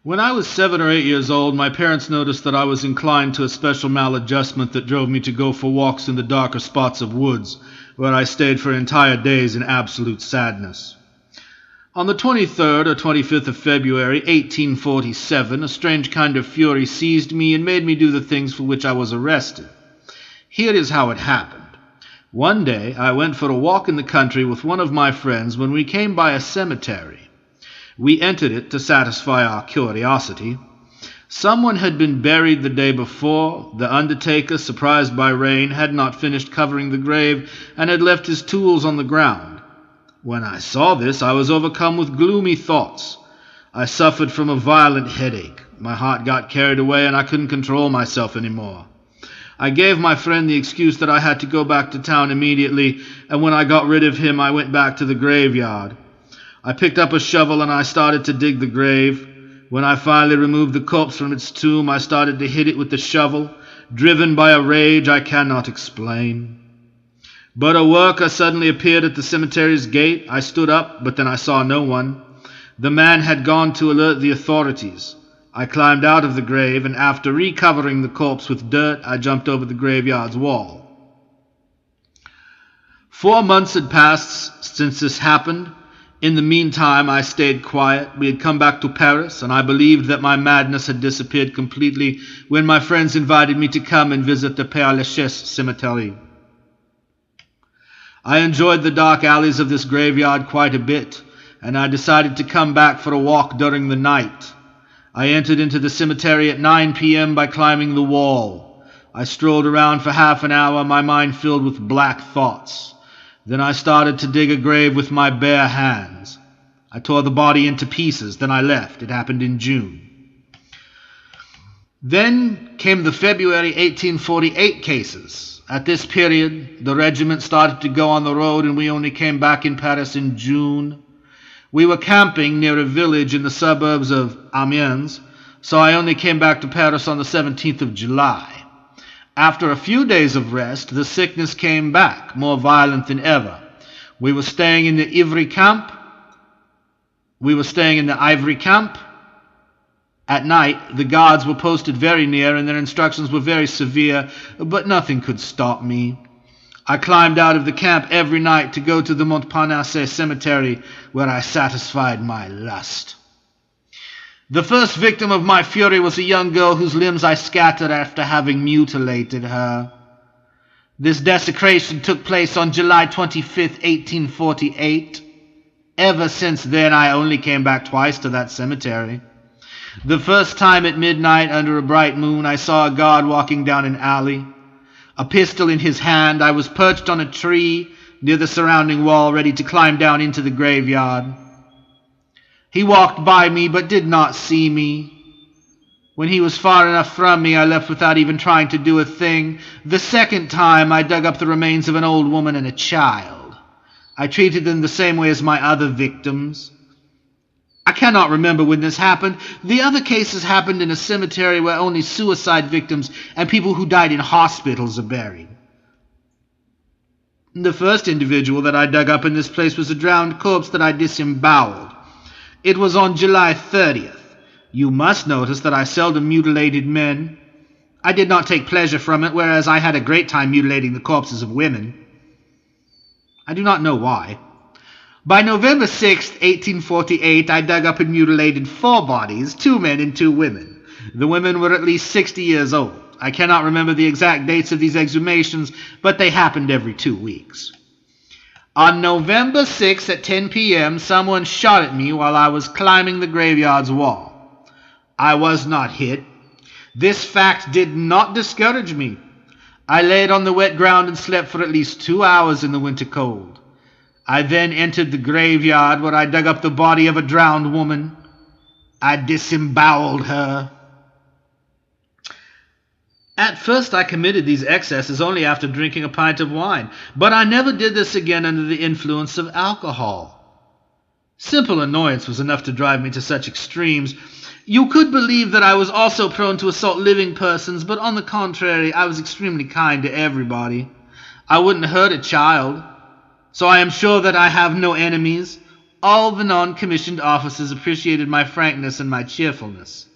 When I was 7 or 8 years old, my parents noticed that I was inclined to a special maladjustment that drove me to go for walks in the darker spots of woods, where I stayed for entire days in absolute sadness. On the 23rd or 25th of February, 1847, a strange kind of fury seized me and made me do the things for which I was arrested. Here is how it happened. One day, I went for a walk in the country with one of my friends when we came by a cemetery. We entered it to satisfy our curiosity. Someone had been buried the day before. The undertaker, surprised by rain, had not finished covering the grave and had left his tools on the ground. When I saw this, I was overcome with gloomy thoughts. I suffered from a violent headache. My heart got carried away and I couldn't control myself anymore. I gave my friend the excuse that I had to go back to town immediately, and when I got rid of him, I went back to the graveyard. I picked up a shovel and I started to dig the grave. When I finally removed the corpse from its tomb, I started to hit it with the shovel, driven by a rage I cannot explain. But a worker suddenly appeared at the cemetery's gate. I stood up, but then I saw no one. The man had gone to alert the authorities. I climbed out of the grave, and after recovering the corpse with dirt, I jumped over the graveyard's wall. 4 months had passed since this happened. In the meantime, I stayed quiet. We had come back to Paris, and I believed that my madness had disappeared completely when my friends invited me to come and visit the Père Lachaise cemetery. I enjoyed the dark alleys of this graveyard quite a bit, and I decided to come back for a walk during the night. I entered into the cemetery at 9 p.m. by climbing the wall. I strolled around for half an hour, my mind filled with black thoughts. Then I started to dig a grave with my bare hands. I tore the body into pieces, then I left. It happened in June. Then came the February 1848 cases. At this period, the regiment started to go on the road and we only came back in Paris in June. We were camping near a village in the suburbs of Amiens, so I only came back to Paris on the 17th of July. After a few days of rest, the sickness came back, more violent than ever. We were staying in the Ivory camp. At night, the guards were posted very near and their instructions were very severe, but nothing could stop me. I climbed out of the camp every night to go to the Montparnasse cemetery, where I satisfied my lust. The first victim of my fury was a young girl whose limbs I scattered after having mutilated her. This desecration took place on July 25th, 1848. Ever since then, I only came back twice to that cemetery. The first time at midnight under a bright moon, I saw a guard walking down an alley. A pistol in his hand, I was perched on a tree near the surrounding wall, ready to climb down into the graveyard. He walked by me, but did not see me. When he was far enough from me, I left without even trying to do a thing. The second time, I dug up the remains of an old woman and a child. I treated them the same way as my other victims. I cannot remember when this happened. The other cases happened in a cemetery where only suicide victims and people who died in hospitals are buried. The first individual that I dug up in this place was a drowned corpse that I disemboweled. It was on July 30th. You must notice that I seldom mutilated men. I did not take pleasure from it, whereas I had a great time mutilating the corpses of women. I do not know why. By November 6th, 1848, I dug up and mutilated 4 bodies, 2 men and 2 women. The women were at least 60 years old. I cannot remember the exact dates of these exhumations, but they happened every 2 weeks. On November 6th at 10 p.m., someone shot at me while I was climbing the graveyard's wall. I was not hit. This fact did not discourage me. I laid on the wet ground and slept for at least 2 hours in the winter cold. I then entered the graveyard where I dug up the body of a drowned woman. I disemboweled her. At first I committed these excesses only after drinking a pint of wine, but I never did this again under the influence of alcohol. Simple annoyance was enough to drive me to such extremes. You could believe that I was also prone to assault living persons, but on the contrary, I was extremely kind to everybody. I wouldn't hurt a child, so I am sure that I have no enemies. All the non-commissioned officers appreciated my frankness and my cheerfulness.